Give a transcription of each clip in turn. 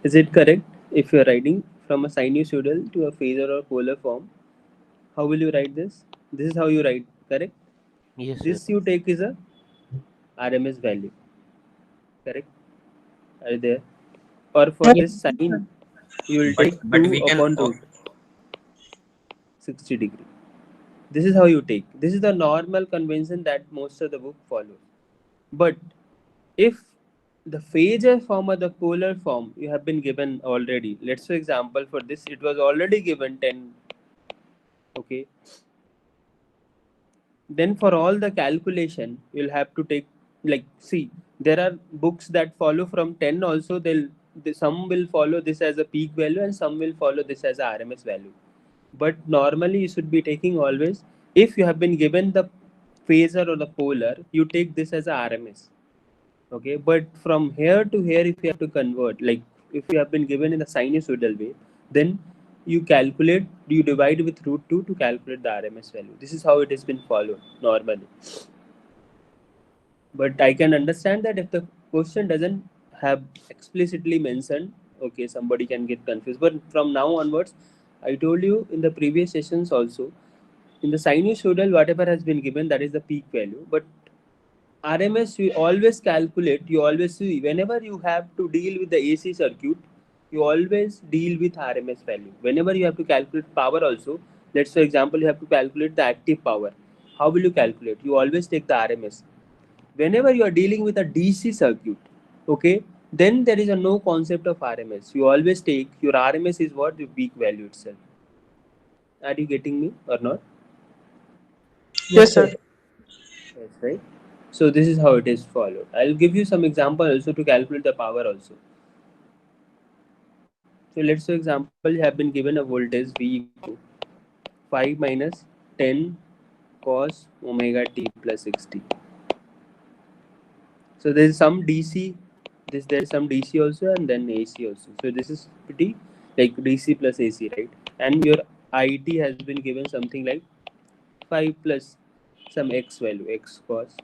Is it correct? If you're writing from a sinusoidal to a phasor or polar form, how will you write this? This is how you write, correct? Yes, sir. This you take is a RMS value, correct? Are you there? Or for Yes. this sine, you will Yes. take But 2 we can upon root 60 degree. This is how you take. This is the normal convention that most of the book follows. But if the phasor form or the polar form you have been given already, let's for example for this it was already given 10, okay, then for all the calculation you'll have to take, like, see, there are books that follow from 10 also. Some will follow this as a peak value and some will follow this as a RMS value. But normally you should be taking always, if you have been given the phasor or the polar, you take this as a RMS. Okay, but from here to here if you have to convert, like if you have been given in the sinusoidal way, then you divide with root 2 to calculate the RMS value. This is how it has been followed normally. But I can understand that if the question doesn't have explicitly mentioned, okay, somebody can get confused. But from now onwards, I told you in the previous sessions also, in the sinusoidal, whatever has been given, that is the peak value. But RMS, you always calculate, you always see, whenever you have to deal with the AC circuit, you always deal with RMS value. Whenever you have to calculate power also, let's for example, you have to calculate the active power. How will you calculate? You always take the RMS. Whenever you are dealing with a DC circuit, okay, then there is a no concept of RMS. You always take your RMS is what? The peak value itself. Are you getting me or not? Yes, sir. Yes, right. So this is how it is followed. I'll give you some example also to calculate the power also. So let's say example you have been given a voltage V equal to 5 minus 10 cos omega t plus 60. So there is some DC, there is some DC also and then AC also. So this is pretty like DC plus AC, right? And your IT has been given something like 5 plus some x value, x cos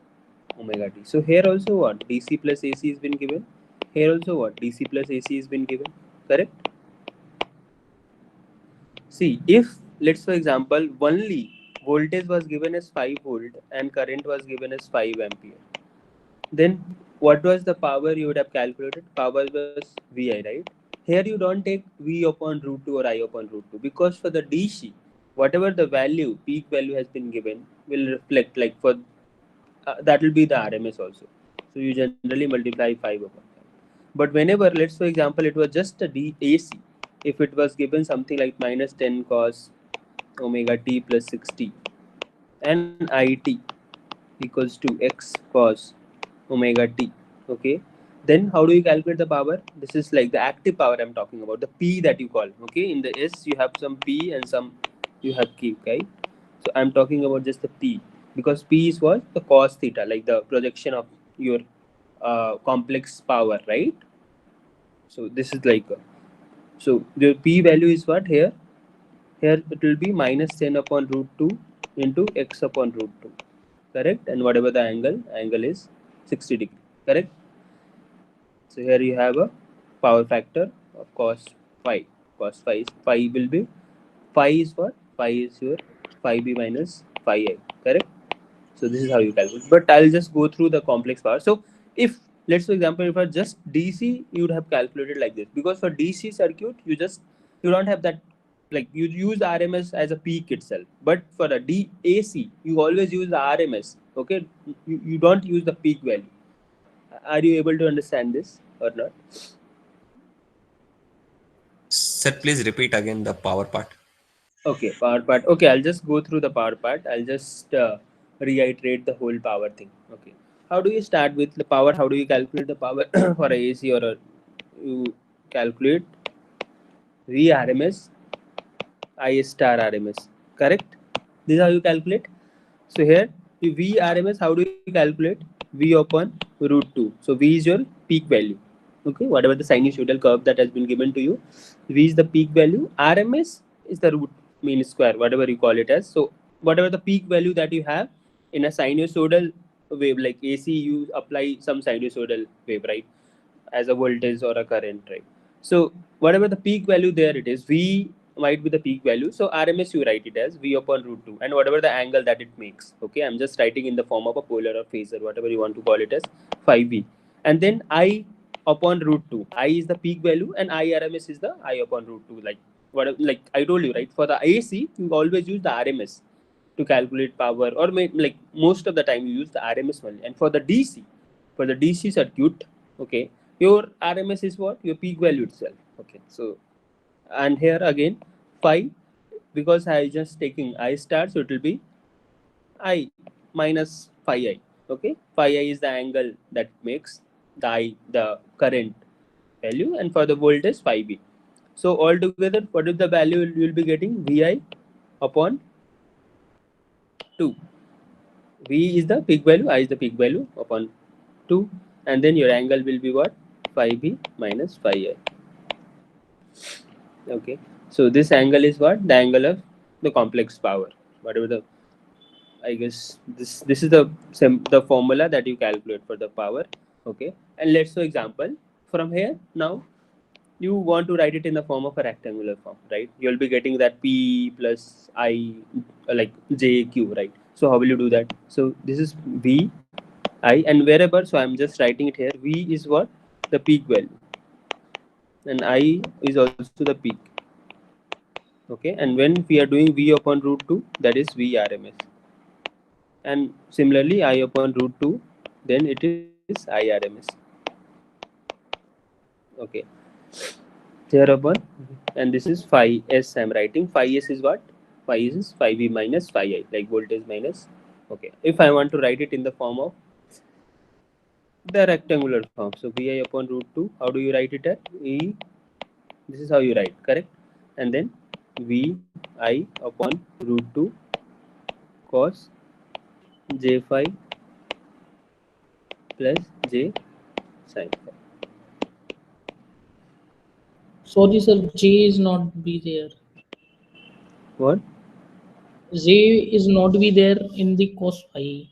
omega t. So here also what? DC plus AC has been given. Here also what? DC plus AC has been given. Correct? See, if let's for example only voltage was given as 5 volt and current was given as 5 ampere, then what was the power you would have calculated? Power was VI, right? Here you don't take V upon root 2 or I upon root 2 because for the DC, whatever the value, peak value has been given, will reflect like for that will be the RMS also. So you generally multiply 5 upon 5. But whenever, let's for example, it was just a AC, if it was given something like minus 10 cos omega t plus 60 and IT equals to x cos omega t, okay, then how do you calculate the power? This is like the active power I'm talking about, the P that you call, okay. In the S you have some P and some you have Q, okay. So I'm talking about just the P because P is what? The cos theta, like the projection of your complex power, right? So this is like so the P value is what here? Here it will be minus 10 upon root 2 into x upon root 2, correct? And whatever the angle is 60 degree, correct? So here you have a power factor of cos phi. Cos phi is phi will be, phi is what? Phi is your phi b minus phi I, correct? So this is how you calculate. But I'll just go through the complex power. So if let's for example if for just DC you would have calculated like this because for DC circuit you don't have that, like you use RMS as a peak itself. But for a DAC you always use the RMS. Okay, you don't use the peak value. Are you able to understand this or not? Sir, please repeat again the power part. Okay, power part. Okay, I'll just go through the power part. I'll just reiterate the whole power thing. Okay, how do you start with the power? How do you calculate the power for a AC or a, you calculate V RMS I star RMS, correct? This is how you calculate. So here V RMS, how do you calculate? V upon root 2. So V is your peak value. Okay, whatever the sinusoidal curve that has been given to you, V is the peak value. RMS is the root mean square, whatever you call it as. So whatever the peak value that you have in a sinusoidal wave like AC, you apply some sinusoidal wave, right? As a voltage or a current, right? So whatever the peak value there it is, V might be the peak value. So RMS you write it as V upon root 2 and whatever the angle that it makes. Okay, I'm just writing in the form of a polar or phasor, whatever you want to call it as 5V. And then I upon root 2. I is the peak value and IRMS is the I upon root 2. Like I told you, right? For the AC, you always use the RMS to calculate power, or like most of the time you use the RMS only. And for the DC circuit, okay, your RMS is what? Your peak value itself. Okay, so and here again phi, because I just taking I star, so it will be I minus phi I. Okay, phi I is the angle that makes the current value, and for the voltage phi B. So altogether, what is the value you will be getting? Vi upon 2. V is the peak value, I is the peak value upon 2, and then your angle will be what? Phi B minus phi I. Okay, so this angle is what? The angle of the complex power. Whatever the, I guess this is the formula that you calculate for the power. Okay, and let's so example from here now. You want to write it in the form of a rectangular form, right? You'll be getting that P plus I, like JQ, right? So how will you do that? So this is V I, and wherever, so I'm just writing it here. V is what? The peak value, and I is also the peak. Okay, and when we are doing V upon root 2, that is V RMS, and similarly I upon root 2, then it is I RMS. Okay, here upon, and this is phi s. I'm writing phi s is what? Phi is phi V minus phi I, like voltage minus. Okay, if I want to write it in the form of the rectangular form, so Vi upon root 2, how do you write it at? E, this is how you write, correct? And then Vi upon root 2 cos j phi plus j sin phi. Sorry, sir. J is not be there. What? J is not be there in the cos phi.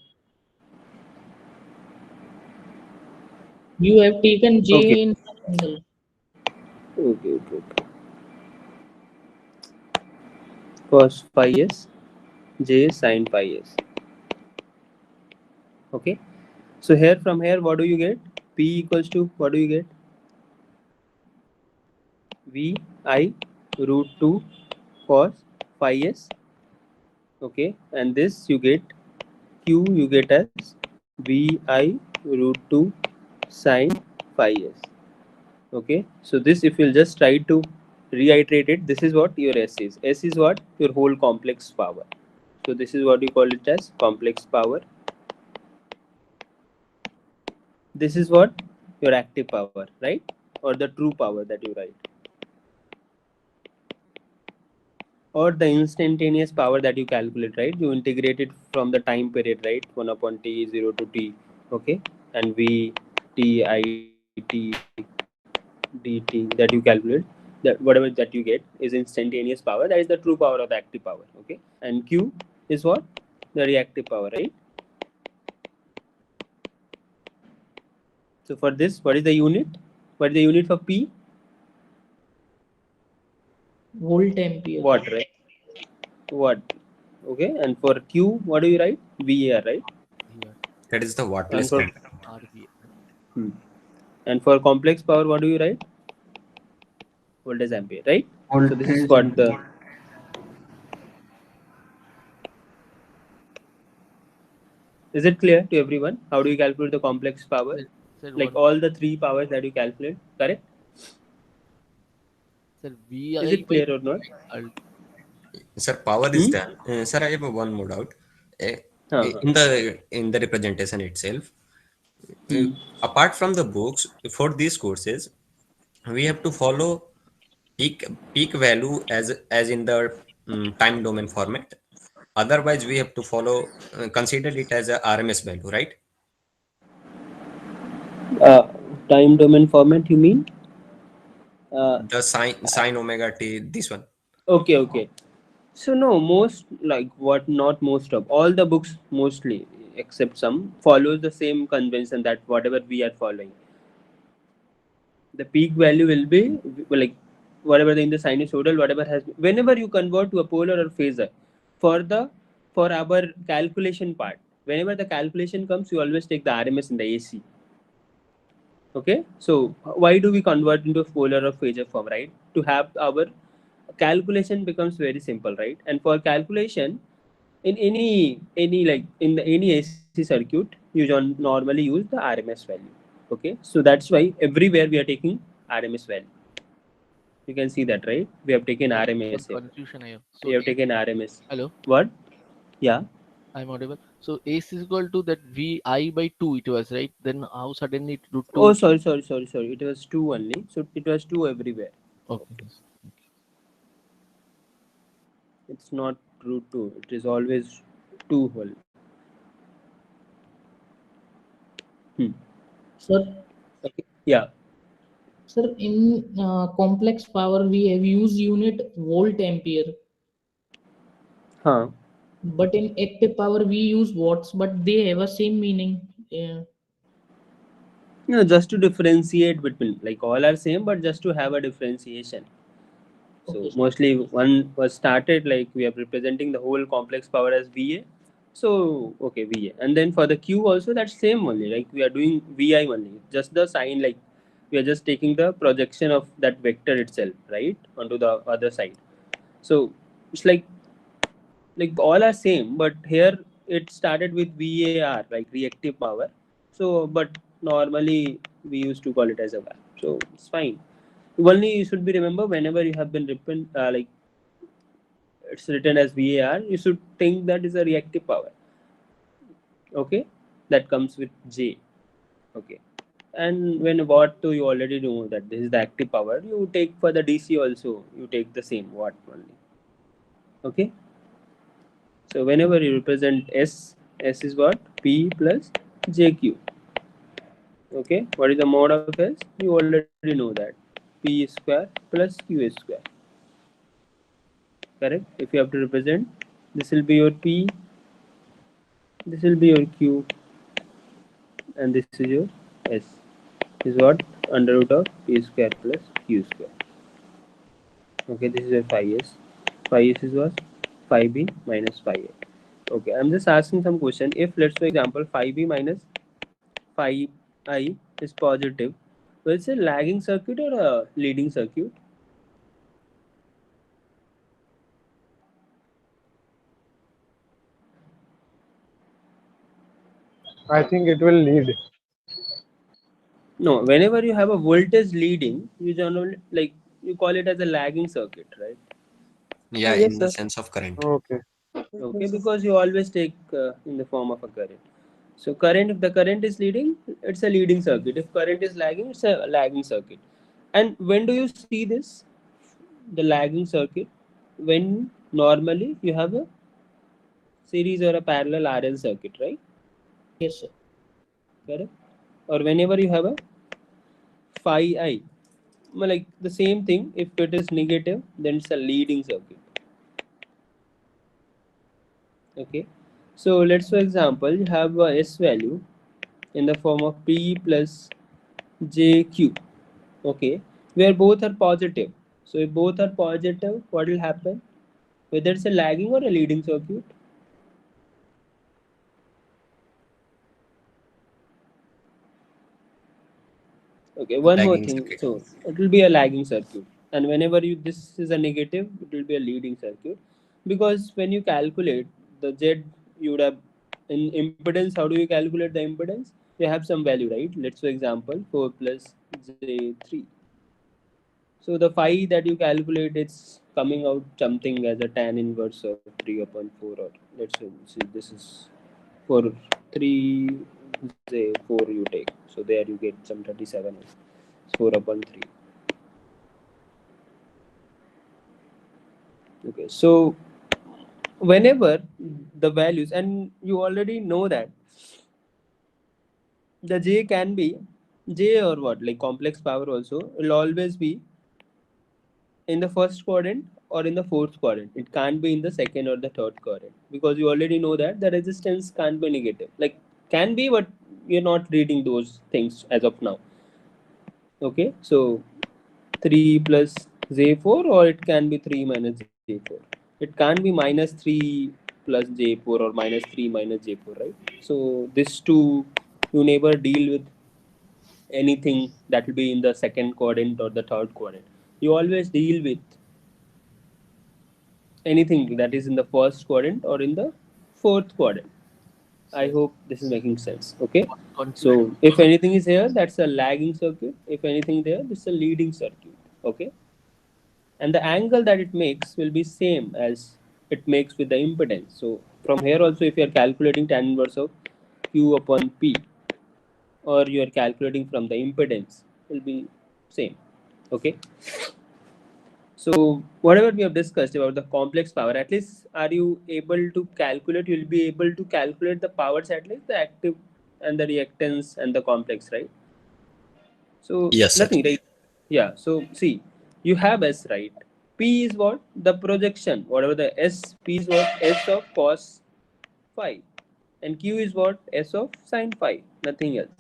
You have taken Okay, J in angle. okay. Cos phi s, j sin phi s. Okay, so here from here, what do you get? P equals to, what do you get? Vi root 2 cos phi s. Okay, and this you get Q, you get as Vi root 2 sin phi s. Okay, so this, if you'll just try to reiterate it, this is what your S is. S is what? Your whole complex power. So this is what you call it as complex power. This is what? Your active power, right? Or the true power that you write. Or the instantaneous power that you calculate, right? You integrate it from the time period, right? 1 upon t, 0 to t. Okay, and V t I t dt that you calculate, that whatever that you get is instantaneous power. That is the true power of the active power. Okay, and Q is what? The reactive power, right? So for this, what is the unit? What is the unit for P? Volt ampere. Watt, right? Watt. Okay, and for Q, what do you write? VAR, right? Here, That is the And wattless for current. RV. hmm. And for complex power, what do you write? Voltage ampere, right? So this is Voltage what ampere. the, is it clear to everyone? How do you calculate the complex power? Sir, Like one all the three powers that you calculate, correct? sir, Is VI it by clear or not? alt. Sir, power is Hmm? done. Sir, I have one more doubt. Uh, Uh-huh. in the representation itself, uh, Hmm. apart from the books, for these courses, we have to follow peak value as in the time domain format. Otherwise, we have to follow consider it as a RMS value, right? Uh, Time domain format, you mean? Uh, The sine omega t, this one. okay. So no, most, like what, not most of all the books, mostly except some, follows the same convention that whatever we are following. The peak value will be like whatever in the sinusoidal, whatever has, whenever you convert to a polar or phasor for the for our calculation part, whenever the calculation comes, you always take the RMS in the AC. Okay, so why do we convert into polar or phasor form, right? To have our calculation becomes very simple, right? And for calculation in any like in the any AC circuit, you normally use the RMS value. Okay, so that's why everywhere we are taking RMS value. You can see that, right? We have taken So RMS one here. confusion I have. We So have taken RMS. hello, What? Yeah. I'm audible. So AC is equal to that VI by 2 it was, right? Then how suddenly it root Oh, 2? sorry. It was two only. So it was two everywhere. Okay. Yes. It's not root two. It is always two whole. Hmm. Sir, Okay. Yeah. sir, in complex power we have used unit volt ampere, Huh. but in active power we use watts, but they have a same meaning. Yeah. Just to differentiate between, like all are same, but just to have a differentiation. Okay, So sir. mostly one was started like we are representing the whole complex power as VA. So okay, VA, and then for the Q also that's same only. Like we are doing VI only, just the sign, like we are just taking the projection of that vector itself, right, onto the other side. So it's like all are same, but here it started with VAR, like reactive power. So but normally we used to call it as a VAR. So it's fine. Only you should be remember whenever you have been written like it's written as VAR, you should think that is a reactive power. Okay, that comes with J. Okay, and when watt two, you already know that this is the active power. You take for the DC also, you take the same watt only. Okay, so whenever you represent S is what? P plus JQ. Okay, what is the mode of S? You already know that. P square plus Q square. Correct? If you have to represent, this will be your P, this will be your Q, and this is your S. Is what? Under root of P square plus Q square. Okay, this is your phi S. Phi S is what? Phi B minus phi A. Okay, I'm just asking some question. If let's for example phi B minus phi I is positive, well, it's a lagging circuit or a leading circuit? I think it will lead. No, whenever you have a voltage leading, you generally like you call it as a lagging circuit, right? Yeah, Yes, in the sir. sense of current. Okay. Okay, because you always take in the form of a current. So current, if the current is leading, it's a leading circuit. If current is lagging, it's a lagging circuit. And when do you see this? The lagging circuit, when normally you have a series or a parallel RL circuit, right? Yes, sir. Correct? Or whenever you have a phi I, well, like the same thing. If it is negative, then it's a leading circuit. Okay. So let's for example you have a S value in the form of P plus JQ. Okay, where both are positive. So if both are positive, what will happen? Whether it's a lagging or a leading circuit? Okay, one more Lagging thing. circuit. So it will be a lagging circuit, and whenever you this is a negative, it will be a leading circuit, because when you calculate the Z, you would have in impedance. How do you calculate the impedance? You have some value, right? Let's for example 4 plus J3. So the phi that you calculate, it's coming out something as a tan inverse of 3 upon 4, or let's say this is for 3, say 4 you take. So there you get some 37, 4 upon 3. Okay, so whenever the values, and you already know that the J can be J or what, like complex power also, will always be in the first quadrant or in the fourth quadrant. It can't be in the second or the third quadrant, because you already know that the resistance can't be negative. Like can be, but you're not reading those things as of now. Okay, so 3 plus J4, or it can be 3 minus J4. It can't be minus 3 plus J4 or minus 3 minus J4, right? So this two, you never deal with anything that will be in the second quadrant or the third quadrant. You always deal with anything that is in the first quadrant or in the fourth quadrant. I Yes. hope this is making sense. Okay. Confusion. So if anything is here, that's a lagging circuit. If anything there, this is a leading circuit. Okay. And the angle that it makes will be same as it makes with the impedance. So from here also, if you are calculating tan inverse of Q upon P, or you are calculating from the impedance, will be same. Okay. So whatever we have discussed about the complex power, at least are you able to calculate? You'll be able to calculate the powers, at least the active and the reactance and the complex, right? So Yes, sir. nothing, right? Yeah. So see, you have S, right? P is what? The projection. Whatever the S, P is what? S of cos phi. And Q is what? S of sin phi. Nothing else.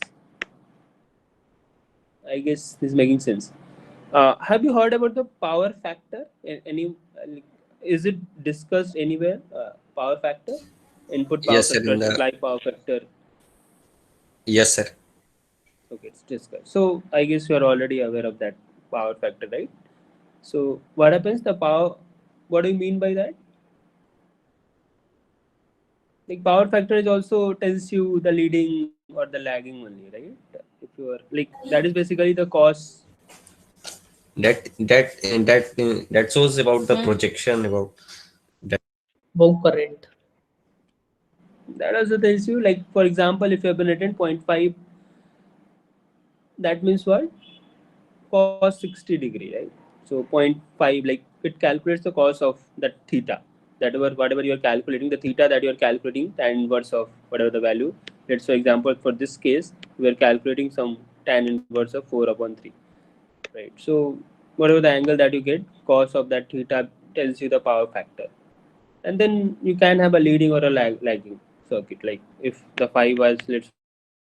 I guess this is making sense. Have you heard about the power factor? Any? Like, is it discussed anywhere? Power factor, input power Yes, sir. factor, In the supply power factor. yes, sir. Okay, it's discussed. So I guess you are already aware of that power factor, right? So what happens? The power. What do you mean by that? Like power factor is also tells you the leading or the lagging only, right? If you are like that is basically the cause. That shows about the projection about that. Bow current. That also tells you, like for example, if you have been written 0.5, that means what? Cos 60 degree, right? So 0.5, like it calculates the cos of that theta. That whatever you are calculating, the theta that you are calculating, tan inverse of whatever the value. Let's for example, for this case, we are calculating some tan inverse of 4 upon 3, right? So whatever the angle that you get, cos of that theta tells you the power factor. And then you can have a leading or a lagging circuit. Like if the phi was, let's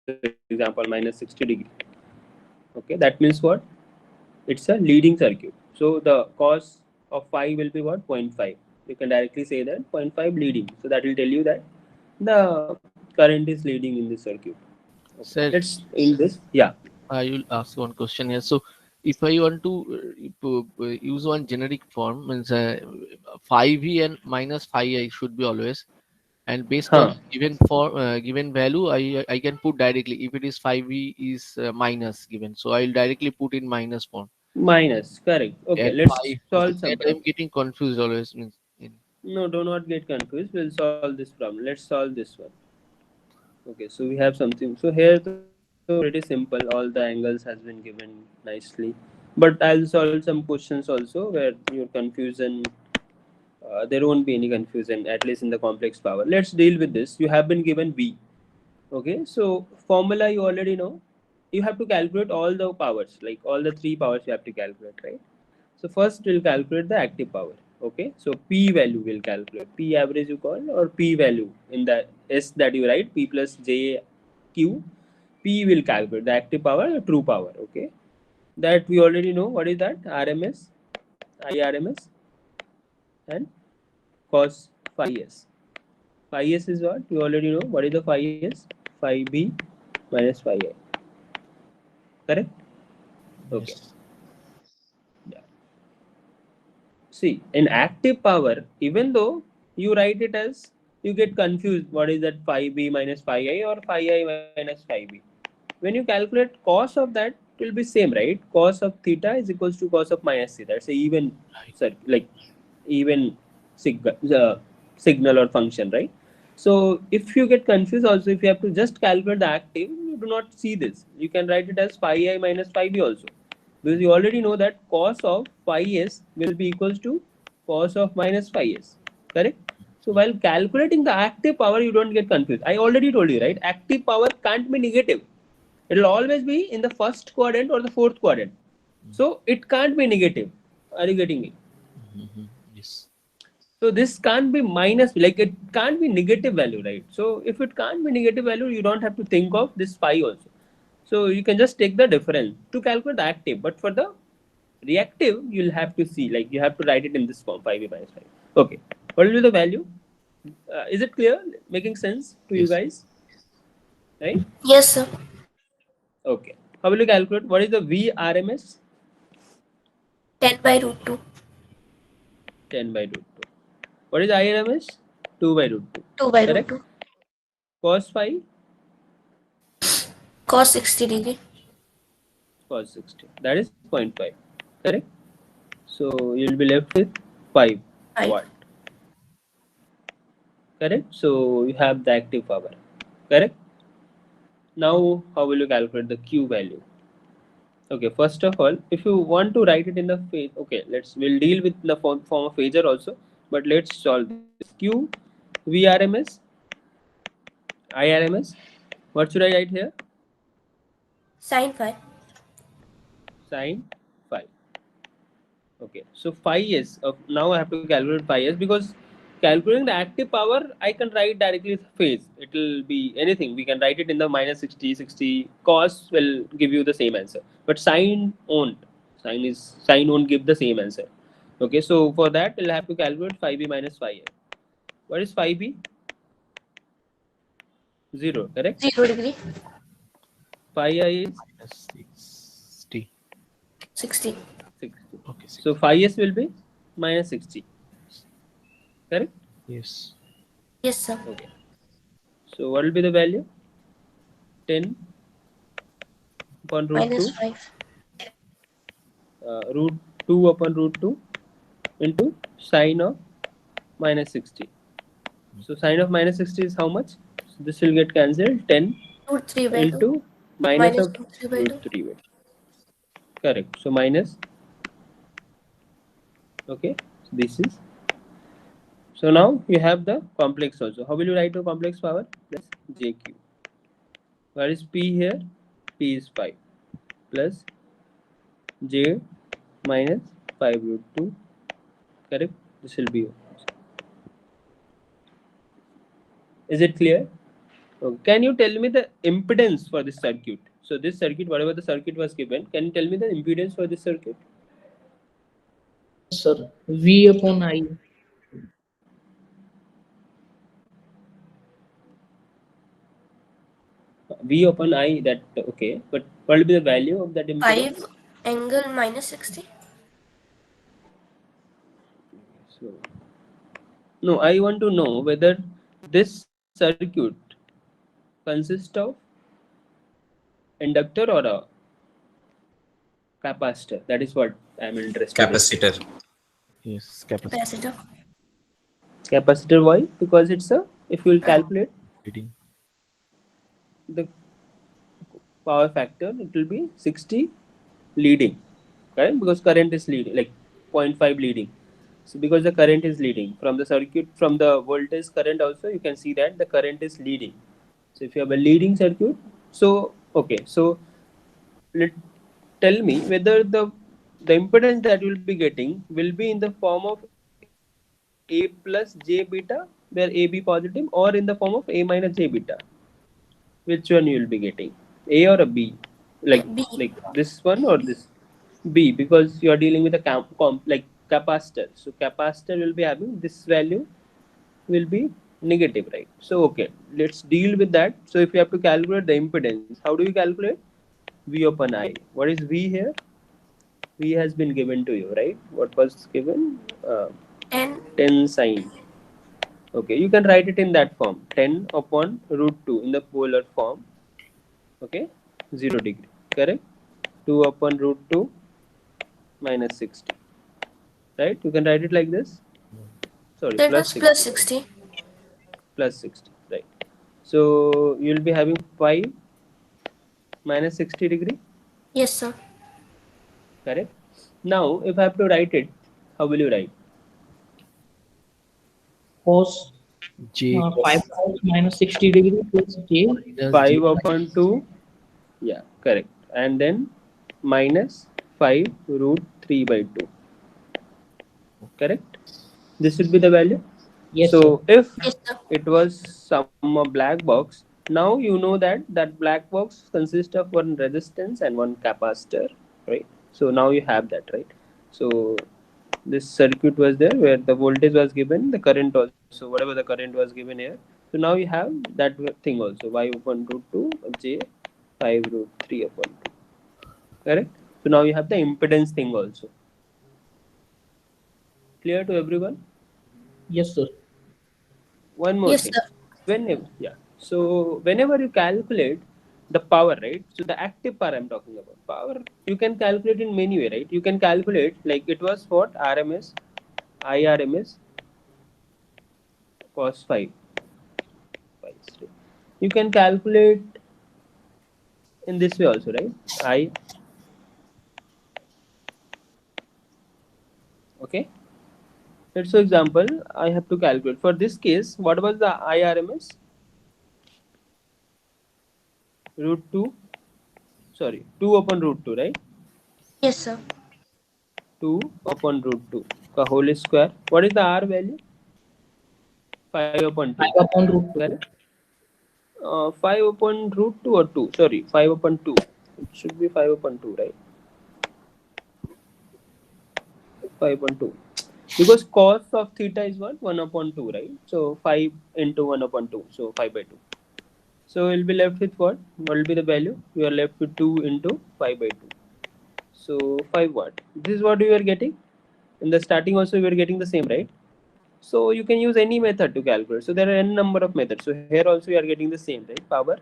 for example, minus 60 degree, okay, that means what? It's a leading circuit. So the cos of phi will be what? 0.5. You can directly say that 0.5 leading. So that will tell you that the current is leading in this circuit. Okay. Sir, Let's in this. Yeah. I will ask one question here. So, if I want to use one generic form, means 5e and minus 5i should be always, and based on Huh. given for given value, I can put directly. If it is 5e is minus given, so I will directly put in minus form. Minus. Correct. Okay. And Let's 5, okay, solve some that problem. I'm getting confused always. Means in, No, do not get confused. We'll solve this problem. Let's solve this one. Okay. So we have something. So here though it's pretty simple. All the angles has been given nicely. But I'll solve some questions also where your confusion, there won't be any confusion, at least in the complex power. Let's deal with this. You have been given V. Okay, so formula you already know. You have to calculate all the powers, like all the three powers you have to calculate, right? So first we'll calculate the active power. Okay, so P value will calculate. P average you call, or P value in the S that you write, P plus J Q. P will calculate the active power or true power. Okay, that we already know. What is that? RMS, IRMS, and cos phi s. Phi s is what? You already know. What is the phi s? Phi b minus phi a. Correct? Okay. yes. Yeah. See, in active power, even though you write it as, you get confused. What is that phi b minus phi a or phi I minus phi b? When you calculate cos of that, it will be same, right? Cos of theta is equals to cos of minus theta. It's a even, Right. like even signal or function, right? So if you get confused also, if you have to just calculate the active, you do not see this. You can write it as phi I minus phi b also, because you already know that cos of phi s will be equals to cos of minus phi s. Correct? So while calculating the active power, you don't get confused. I already told you, right? Active power can't be negative. It will always be in the first quadrant or the fourth quadrant. So it can't be negative. Are you getting me? Mhm. Yes. So this can't be minus, like it can't be negative value, right? So if it can't be negative value, you don't have to think of this phi also. So you can just take the difference to calculate the active, but for the reactive, you'll have to see, like you have to write it in this form, 5a minus 5. Okay, what will be the value? Is it clear? Making sense to you Yes. guys? Right? Yes, sir. Okay. How will you calculate? What is the VRMS? 10 by root 2. 10 by root 2. What is IRMS? 2 by root 2. 2 by root Correct? 2. Cos 5? Cos 60 degree. Cos 60. That is 0.5. Correct? So you'll be left with 5 5. watt. Correct? So you have the active power. Correct? Now how will you calculate the Q value? Okay, first of all, if you want to write it in the phase, okay, we'll deal with the form of phasor also, but let's solve this. Q, VRMS, IRMS. What should I write here? Sin 5. Sine 5. Okay, so 5s of now I have to calculate 5s because calculating the active power I can write directly the phase. It will be anything. We can write it in the minus 60, 60. Cos will give you the same answer, but sine won't. Sine won't give the same answer. Okay, so for that we'll have to calculate 5b minus 5a. What is 5b? 0, correct? 0 degree. 5i is Minus 60. 60. 60. Okay. So 5s will be minus 60, correct? Yes. Yes, sir. Okay. So what will be the value? 10 upon root 2, Minus 5. root 2 upon root 2 into sine of minus 60. So sine of minus 60 is how much? So this will get cancelled. 10 Root 3 by 2. into minus Minus of root 3 by 2. root 3. Correct. So minus. Okay. So this is. So now you have the complex also. How will you write the complex power? Plus JQ. What is P here? P is 5 plus J minus 5 root 2. Correct? This will be. Is it clear? Okay. Can you tell me the impedance for this circuit? So this circuit, whatever the circuit was given, can you tell me the impedance for this circuit? Yes, sir. V upon I. V upon I, that okay, but what will be the value of that impedance? 5 angle minus 60. So no, I want to know whether this circuit consists of inductor or a capacitor. That is what I'm interested in. Capacitor. Yes. Capacity. Capacitor. Capacitor, why? Because it's a, if you will calculate Reading. the power factor, it will be 60 leading, right? Because current is leading, like 0.5 leading. So because the current is leading from the circuit, from the voltage current also, you can see that the current is leading. So if you have a leading circuit, so okay, so let tell me whether the impedance that you will be getting will be in the form of A plus J beta, where A be positive, or in the form of A minus J beta. Which one you will be getting? A or a B? B. Like this one or this? B, because you are dealing with a like capacitor. So capacitor will be having this value will be negative, right? So okay, let's deal with that. So if you have to calculate the impedance, how do you calculate? V upon I. What is V here? V has been given to you, right? What was given? 10 sine. Okay, you can write it in that form. 10 upon root 2 in the polar form. Okay, 0 degree. Correct? 2 upon root 2 minus 60. Right? You can write it like this. Sorry, That plus was 60. plus 60. Plus 60. Right. So you'll be having 5 minus 60 degree. Yes, sir. Correct? Now, if I have to write it, how will you write? Cos J 5 cos minus 60 degree plus J. minus 5 J. upon 2. Yeah, correct. And then minus 5 root 3 by 2. Correct? This will be the value. Yes, So sir. if Yes, sir. it was some black box, Now you know that black box consists of one resistance and one capacitor, right? So now you have that, right? So this circuit was there where the voltage was given, the current also, whatever the current was given here. So now you have that thing also, y upon root 2 j 5 root 3 upon 2, correct? So now you have the impedance thing also. Clear to everyone? Yes, sir. One more Yes, thing. sir. Whenever, yeah. So whenever you calculate the power, right? So the active power I'm talking about. Power you can calculate in many way, right? You can calculate like it was what RMS, IRMS, cos 5. You can calculate in this way also, right? I, okay. Let's for example, I have to calculate for this case. What was the IRMS? Root 2. Sorry, 2 upon root 2, right? Yes, sir. 2 upon root 2 का whole square. What is the R value? 5 upon 2, 5 upon root 2. correct? 5 upon root 2 or 2? Sorry, 5 upon 2. It should be 5 upon 2, right? 5 upon 2. Because cos of theta is what? 1 upon 2, right? So 5 into 1 upon 2. So 5 by 2. So we'll be left with what? What will be the value? We are left with 2 into 5 by 2. So 5 watt. This is what we were getting. In the starting also we were getting the same, right? So you can use any method to calculate. So there are n number of methods. So here also you are getting the same, right? Power.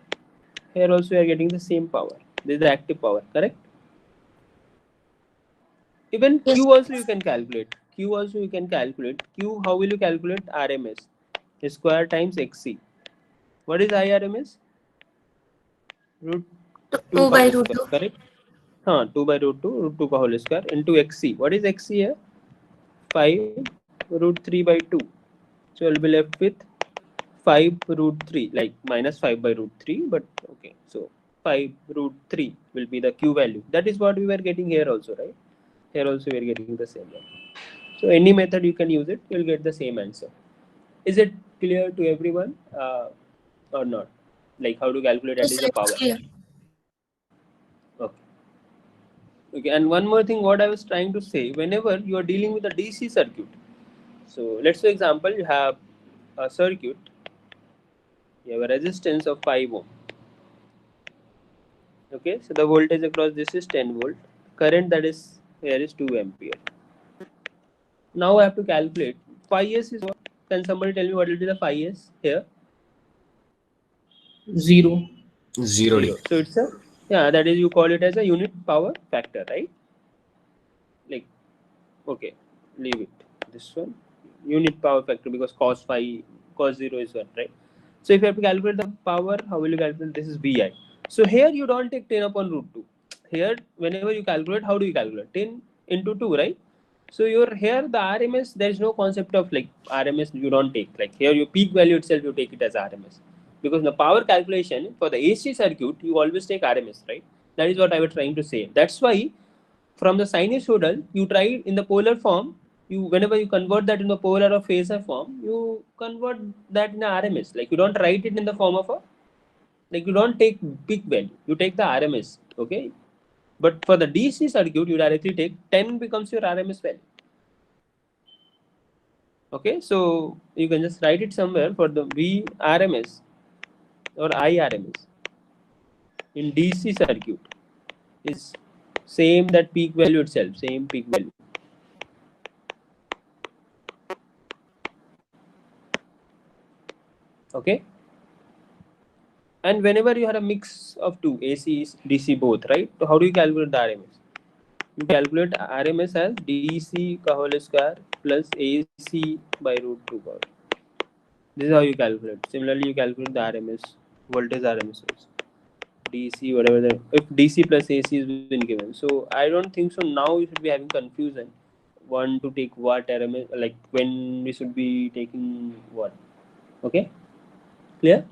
Here also you are getting the same power. This is the active power, correct? Even Yes, Q sir. also you can calculate. Q also you can calculate. Q, how will you calculate? RMS. Square times XC. What is IRMS? Root 2 2 का by whole root square, 2. correct? 2 by root 2 का whole square into XC. What is XC here? 5 root 3 by 2. So you'll be left with 5 root 3, like minus 5 by root 3, but okay. So 5 root 3 will be the Q value. That is what we were getting here also, right? Here also we are getting the same value. So any method you can use it, you'll get the same answer. Is it clear to everyone or not? Like how to calculate at Yes, least sir. the It's power. clear. Okay. Okay. And one more thing, what I was trying to say, whenever you are dealing with a DC circuit, so let's say example, you have a circuit, you have a resistance of 5 ohm. Okay, so the voltage across this is 10 volt. Current that is here is 2 ampere. Now I have to calculate. 5s is what? Can somebody tell me what will be the 5s here? 0. 0D. 0. So it's a, yeah, that is you call it as a unit power factor, right? Like, okay, leave it. This one, unit power factor, because cos 5, cos 0 is 1, right? So if you have to calculate the power, how will you calculate? This is VI. So here you don't take 10 upon root 2. Here, whenever you calculate, how do you calculate? 10 into 2, right? So your here the RMS, there is no concept of like RMS you don't take. Like here your peak value itself you take it as RMS. Because in the power calculation for the AC circuit, you always take RMS, right? That is what I was trying to say. That's why from the sinusoidal, you try in the polar form. You whenever you convert that into polar or phasor form, you convert that in a RMS. Like you don't write it in the form of a, like you don't take peak value. You take the RMS. Okay, but for the DC circuit, you directly take 10 becomes your RMS value. Okay, so you can just write it somewhere for the VRMS or IRMS in DC circuit is same that peak value itself, same peak value. Okay, and whenever you have a mix of two AC, DC both, right? So how do you calculate the RMS? You calculate RMS as DC का whole square plus AC by root 2 power. This is how you calculate. Similarly, you calculate the RMS voltage RMS also. DC whatever the if DC plus AC has been given. So I don't think so. Now you should be having confusion. One to take what RMS, like when we should be taking what. Okay, clear?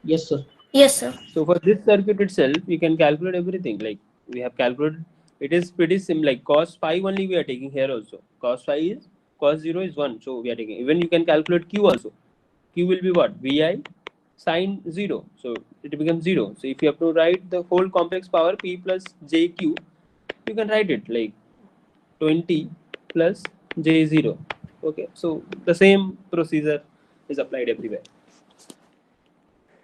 Yes, sir. Yes, sir. So for this circuit itself, we can calculate everything. Like we have calculated, it is pretty similar. Like cos 5 only we are taking here also. Cos 5 is cos 0 is 1, so we are taking. Even you can calculate Q also. Q will be what? Vi sine 0. So it becomes 0. So if you have to write the whole complex power P plus JQ, you can write it like 20 plus J0. Okay, so the same procedure is applied everywhere.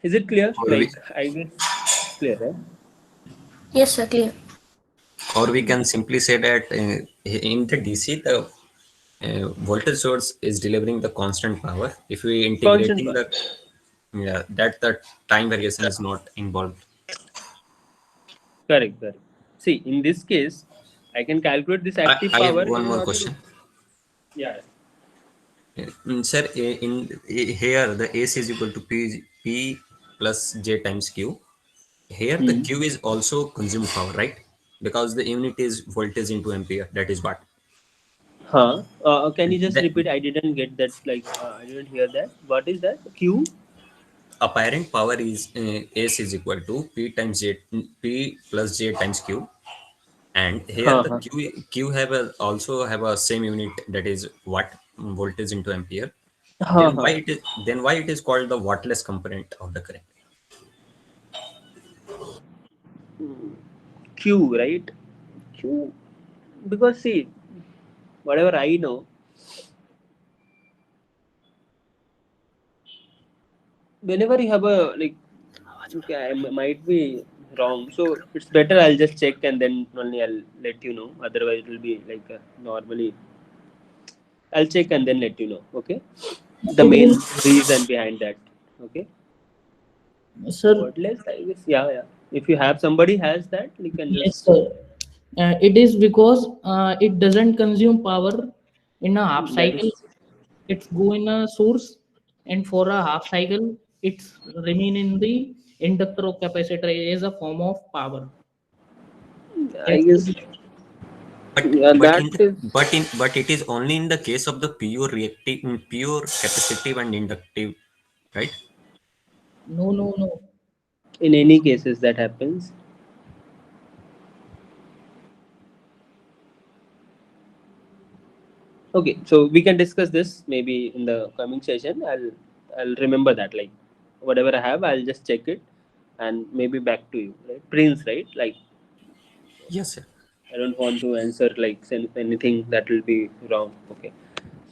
Is it clear? Or we, Like, I guess it's clear, right? Yes, sir. Clear. or we can simply say that in the DC, the voltage source is delivering the constant power. If we Constant integrating power. the, yeah, that the time variation is not involved. Correct, correct. See, in this case, I can calculate this active I have power one in more order to. question. Yeah. Sir, here the AC is equal to P plus J times Q. Here the Hmm. Q is also consumed power, right? Because the unit is voltage into ampere. That is what. Huh? Can you just The repeat? I didn't get that. Like, I didn't hear that. What is that? Q? apparent power is AC is equal to P times J, P plus J times Q. And here Huh, the huh. Q have a, also have a same unit, that is watt, voltage into ampere. Huh, huh. Then why it is called the wattless component of the current? Q, right? Q. Because see, whatever I know, whenever you have a like, okay, might be wrong. So it's better I'll just check and then only I'll let you know. Otherwise, it will be like normally I'll check and then let you know. Okay, the It main is, reason behind that. Okay, sir. what less? I guess yeah, yeah. If you have somebody has that, you can Yes, just sir. It is because it doesn't consume power in a half that cycle. is. It's go in a source, and for a half cycle, it's remain in the inductor or capacitor as a form of power. I That's the guess reason. But yeah, but that in the, is. but it is only in the case of the pure reactive, pure capacitive and inductive, right? No, no, no. In any cases that happens. Okay, so we can discuss this maybe in the coming session. I'll remember that. Like whatever I have, I'll just check it and maybe back to you. Right, Prince. Right, like Yes, sir. I don't want to answer like anything that will be wrong. Okay,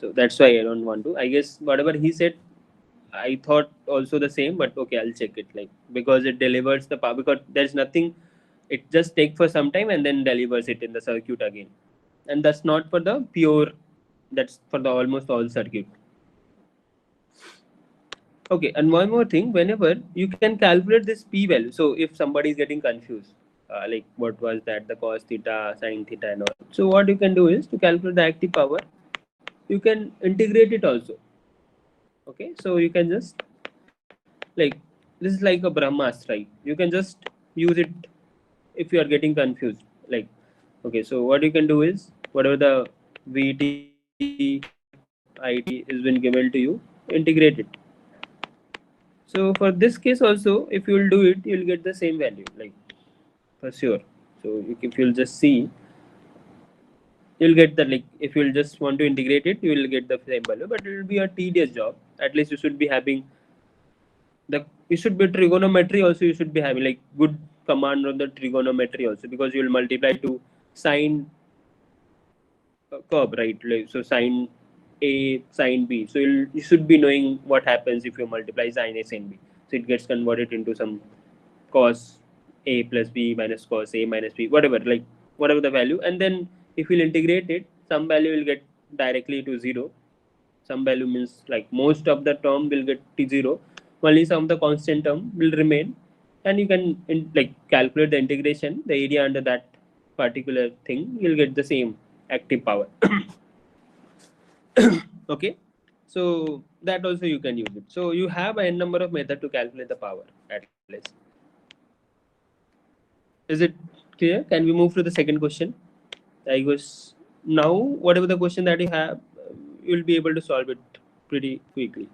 so that's why I don't want to. I guess whatever he said, I thought also the same. But okay, I'll check it. Like because it delivers the power. Because there's nothing. It just take for some time and then delivers it in the circuit again. And that's not for the pure. That's for the almost all circuit. Okay, and one more thing, whenever you can calculate this p value, so if somebody is getting confused, like what was that, the cos theta, sin theta, and all. So what you can do is to calculate the active power, you can integrate it also. Okay, so you can just like this is like a Brahmastra, right? You can just use it if you are getting confused. Like okay, so what you can do is whatever the VT, IT is been given to you, integrate it. So for this case also, if you will do it, you will get the same value, like for sure. So if you'll just see, you'll get the like if you'll just want to integrate it, you will get the same value, but it will be a tedious job. At least you should be having the you should be trigonometry also. You should be having like good command on the trigonometry also because you will multiply to sine curve, right? Like, so sine A, sine B. So you should be knowing what happens if you multiply sine A, sine B. So it gets converted into some cos A plus B minus cos A minus B, whatever, like whatever the value. And then if you'll integrate it, some value will get directly to 0. Some value means like most of the term will get to 0. Only some of the constant term will remain. And you can like calculate the integration, the area under that particular thing, you'll get the same active power. Okay, so that also you can use it. So you have a n number of method to calculate the power at least. Is it clear? Can we move to the second question? I guess now whatever the question that you have, you'll be able to solve it pretty quickly.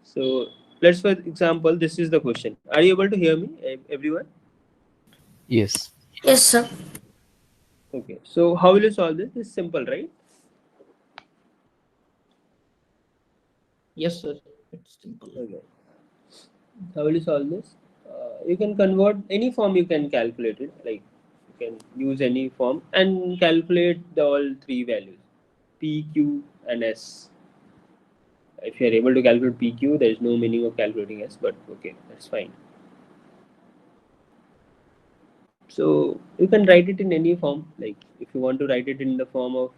So let's for example, this is the question. Are you able to hear me, everyone? Yes. Yes, sir. Okay. So how will you solve this? It's simple, right? Yes, sir. It's simple. Okay. How will you solve this? You can convert any form, you can calculate it. Like you can use any form and calculate the all three values P, Q, and S. If you are able to calculate P, Q, there is no meaning of calculating S, but okay, that's fine. So you can write it in any form. Like if you want to write it in the form of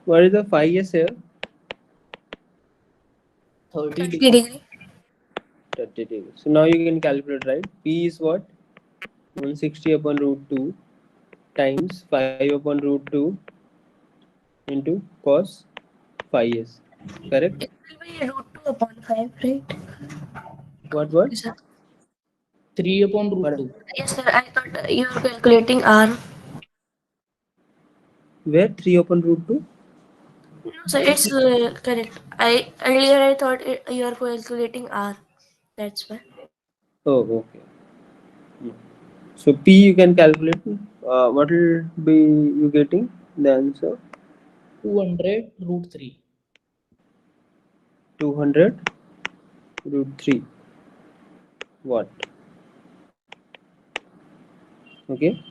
what is the 5s here? 30 30 degree. degree. 30 degrees. So now you can calculate, right? P is what? 160 upon root 2 times 5 upon root 2 into cos 5s. Correct? It will be root 2 upon 5, right? What? Yes, sir. 3 upon root What? 2. Yes, sir. I thought you are calculating R. Where 3 upon root 2? No, sir, it's correct. I thought you are calculating R. That's why. Oh, okay. Hmm. So P you can calculate. What will be you getting? The answer 200 root 3. 200 root 3. What? Okay.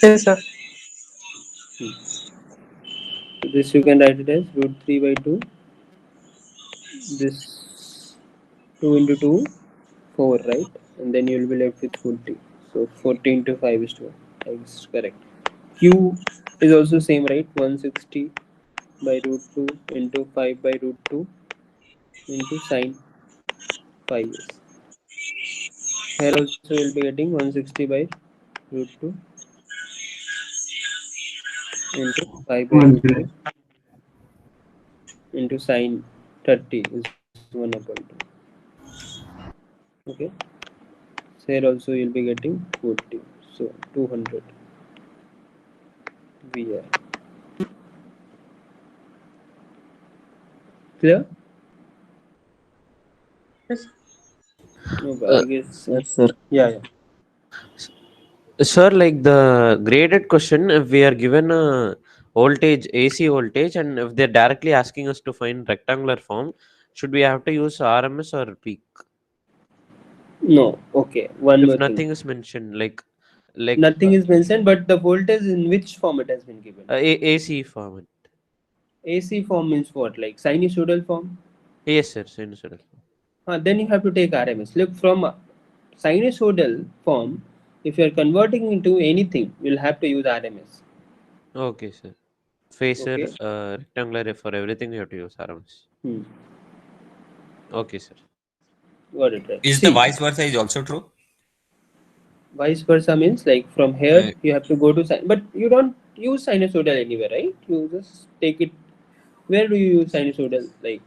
Yes, sir. So this you can write it as root 3 by 2. This 2 into 2, 4, right? And then you will be left with 40. So 40 into 5 is 12. That's correct. Q is also same, right? 160 by root 2 into 5 by root 2 into sine 5s. Here also you will be getting 160 by root 2 into 5 by root 2 into sine 30 is 1 upon 2. Okay. So here also you will be getting 40. So 200 VR. Clear? Yes. No, but Uh, I guess. Yes, sir. Yeah. Sir, like the graded question, if we are given a voltage, AC voltage, and if they're directly asking us to find rectangular form, should we have to use RMS or peak? No. Okay. One If more thing. nothing is mentioned, like Nothing is mentioned, but the voltage in which form it has been given. AC form. AC form means what? Like sinusoidal form? Yes, sir. Sinusoidal. Then you have to take RMS. Look, from sinusoidal form, if you are converting into anything, you'll have to use RMS. Okay, sir. Phasor, Okay. rectangular, for everything we have to use RMS. Hmm. Okay, sir. Got it right. Is the See, vice versa is also true? vice versa means like from here Uh, you have to go to but you don't use sinusoidal anywhere, right? You just take it. Where do you use sinusoidal? Like,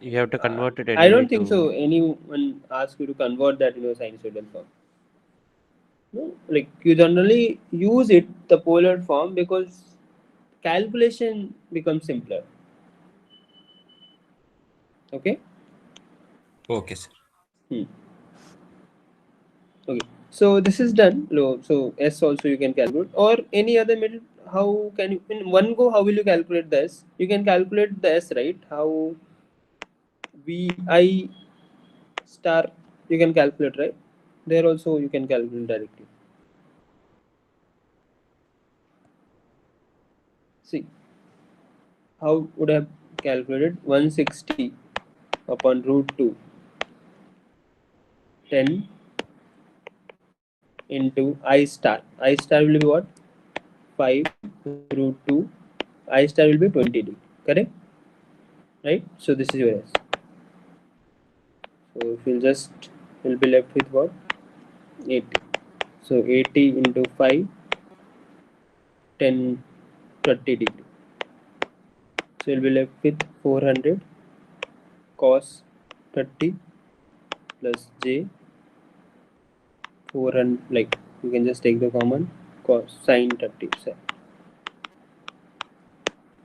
You have to convert it I anyway don't think so. to. Anyone asks you to convert that into a sinusoidal form. No, like you generally use it the polar form because calculation becomes simpler. Okay. okay, sir. Hmm. Okay. So this is done. So S also you can calculate or any other method. How can you in one go? How will you calculate the S? You can calculate the S, right? How VI star you can calculate, right? There also you can calculate directly. See how would I have calculated 160 upon root 2 10 into I star. I star will be what? 5 root 2. I star will be 20 degree. Correct? Right? So this is your S. So if you'll just you'll be left with what? 80. So 80 into 5, 10, 30 degree. So you'll be left with 400 cos 30 plus J 400, like you can just take the common cos sine 37.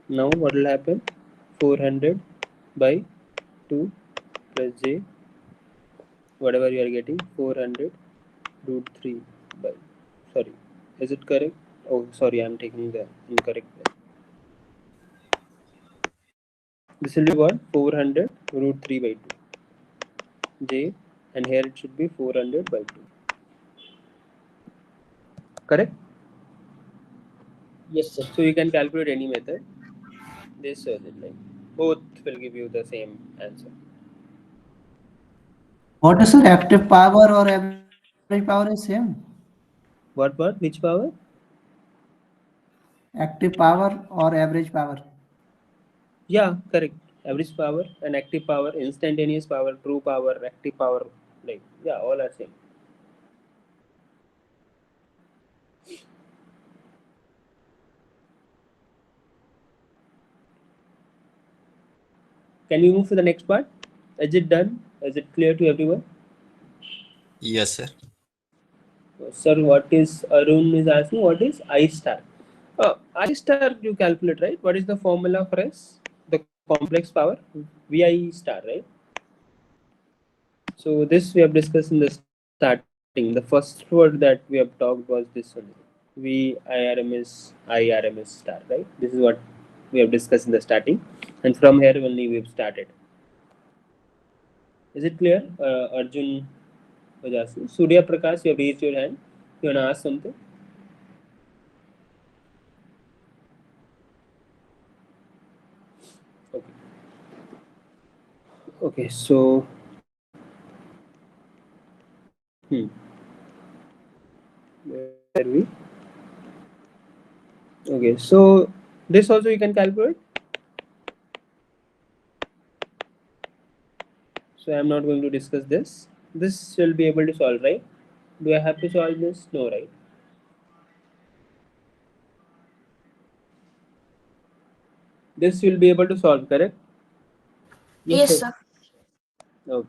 Now what will happen? 400 by 2 plus J, whatever you are getting, 400 root 3 by, sorry, is it correct? Oh, sorry, I'm taking the incorrect one. This will be what? 400 root 3 by 2 J, and here it should be 400 by 2. Correct? Yes, sir. So you can calculate any method. This or that, like both will give you the same answer. What is your active power or average power is same? What? Which power? Active power or average power? Yeah, correct. Average power and active power, instantaneous power, true power, active power, like yeah, all are same. Can you move to the next part? Is it done? Is it clear to everyone? Yes, sir. Sir, what is Arun is asking? What is I star? I star you calculate, right? What is the formula for S? The complex power, VI star, right? So this we have discussed in the starting. The first word that we have talked was this only. VIRMS star, right? This is what we have discussed in the starting, and from here only we have started. Is it clear? Arjun was asking. Surya Prakash, you have raised your hand. You want to ask something? Okay. Okay. So, where are we? Okay. So this also you can calculate. So I am not going to discuss this. This will be able to solve, right? Do I have to solve this? No, right? This will be able to solve, correct? Yes, Yes, sir. sir. Okay.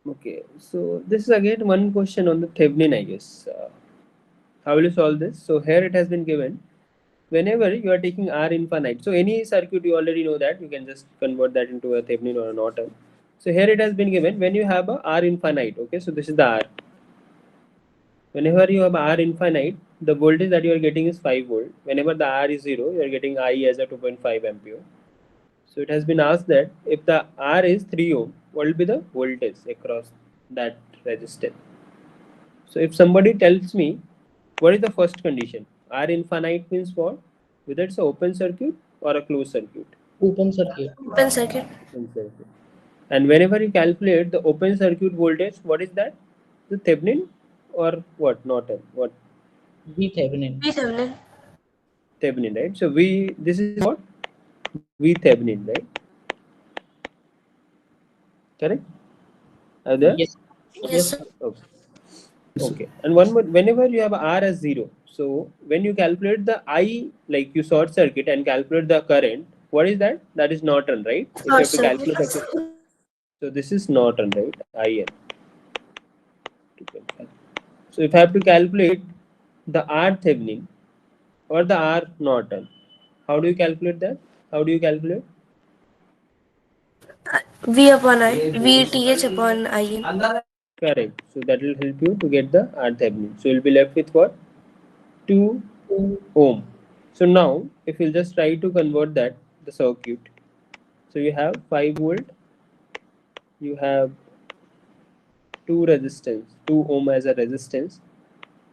Okay. So this is again one question on the Thevenin, I guess. How will you solve this? So here it has been given. Whenever you are taking R infinite, so any circuit you already know that you can just convert that into a Thevenin or a Norton. So here it has been given when you have a R infinite. Okay, so this is the R. Whenever you have R infinite, the voltage that you are getting is 5 volt. Whenever the R is 0, you are getting I as a 2.5 ampere. So it has been asked that if the R is 3 ohm, what will be the voltage across that resistor? So if somebody tells me what is the first condition, R infinite means what? Whether it's an open circuit or a closed circuit. Open circuit. Open circuit. Open circuit. And whenever you calculate the open circuit voltage, what is that? The Thevenin or what? Norton? What? VThevenin. VThevenin. Thevenin, right? So we this is what? V Thevenin, right? Correct? Are there? Yes. Yes, Yes, sir. sir. Okay. Okay. And one more, whenever you have R as 0, so when you calculate the I, like you short circuit and calculate the current, what is that? That is Norton, right? If you Short have to circuit. calculate the, so this is Norton, right? IN 2.5. So if I have to calculate the R Thevenin or the R Norton, how do you calculate that? How do you calculate? V upon I. VTH upon IN. Correct. So that will help you to get the R Thevenin. So you'll be left with what? 2 ohm. So now if you'll just try to convert that, the circuit. So you have 5 volt, you have 2 resistance, 2 ohm as a resistance,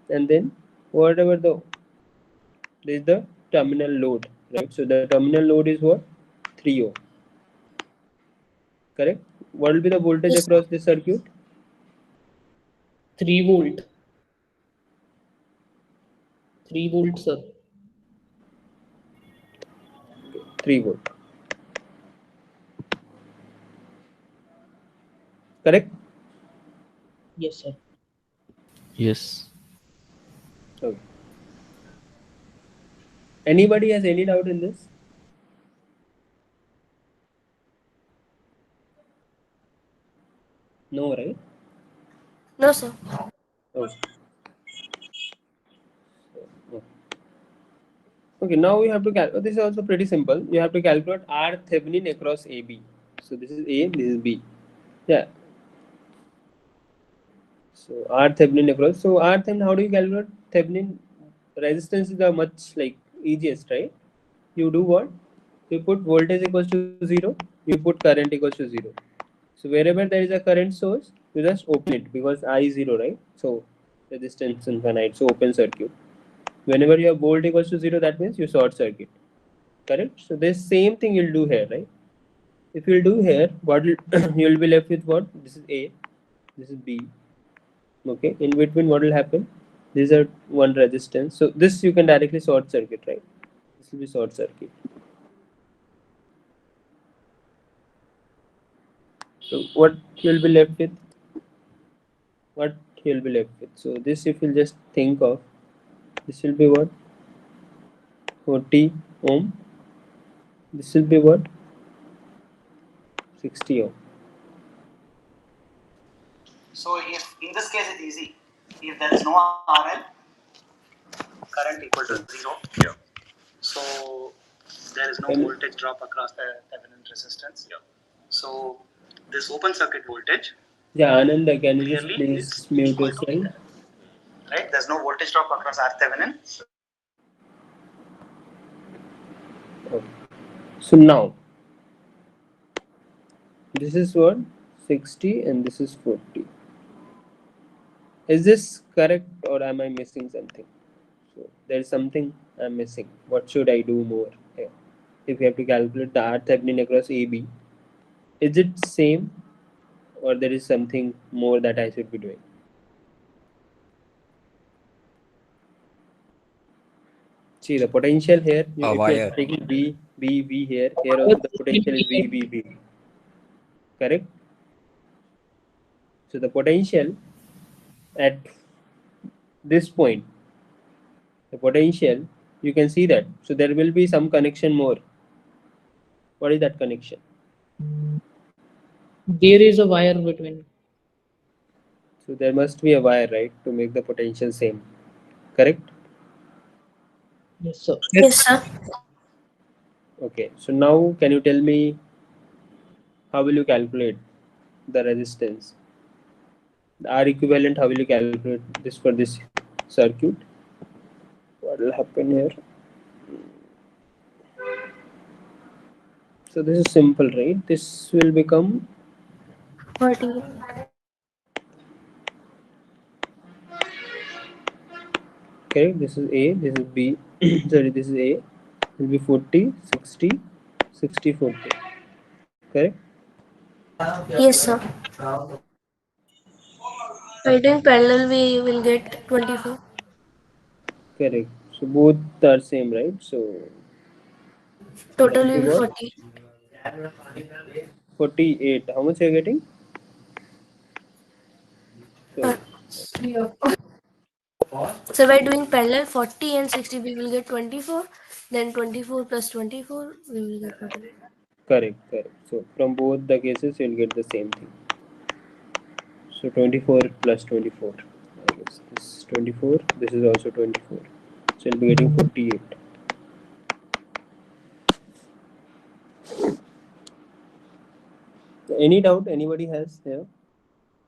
and then whatever the this is the terminal load, right? So the terminal load is what? 3 ohm. Correct? What will be the voltage Yes, across this circuit? 3 volt. 3 volt, sir. 3 volt. Correct? Yes, sir. Yes. Okay. Anybody has any doubt in this? No, right? No, sir. Oh. Okay, now we have to calculate. This is also pretty simple. You have to calculate R Thevenin across AB. So this is A, this is B. Yeah. So R Thevenin across. So R Thevenin, how do you calculate Thevenin? Resistance is the much like easiest, right? You do what? You put voltage equals to 0. You put current equals to 0. So wherever there is a current source, you just open it because I is 0, right? So resistance infinite. So open circuit. Whenever you have volt equals to 0, that means you short circuit. Correct? So the same thing you'll do here, right? If you'll do here, what you'll be left with what? This is A, this is B. Okay, in between what will happen? These are one resistance. So this you can directly short circuit, right? This will be short circuit. So what you'll be left with? What you'll be left with? So this, if you'll just think of, this will be what? 40 ohm. This will be what? 60 ohm. So if in this case it's easy, if there is no RL, current equal to 0. Yeah. So there is no voltage drop across the Thevenin resistance. Yeah. So this open circuit voltage. Yeah, Anand, can you just Clearly please is mute equal to yourself? right. There's no voltage drop across R Thevenin. Okay. So now this is what? 60 and this is 40. Is this correct or am I missing something? So there is something I'm missing. What should I do more here? If we have to calculate the R Thevenin across AB, is it same or there is something more that I should be doing? See the potential here. A If you are wire. taking V here also the potential is V. Correct? So the potential at this point, the potential, you can see that. So there will be some connection more. What is that connection? There is a wire between. So there must be a wire, right, to make the potential same. Correct? Yes, sir. Yes, sir. Okay. So now can you tell me how will you calculate the resistance? The R equivalent, how will you calculate this for this circuit? What will happen here? So this is simple, right? This will become 40. correct. This is A, this is B. Sorry, this is A. It will be 40, 60, 60, 40. Correct? Yes, sir. By doing parallel, we will get 24. Correct. So both are same, right? So Total will will be be what? 40. 48. How much are you getting? Uh, So so by doing parallel 40 and 60, we will get 24. Then 24 plus 24, we will get 48. correct. So from both the cases, you'll get the same thing. So 24 plus 24. I guess this is 24. This is also 24. So you'll be getting 48. Any doubt anybody has here?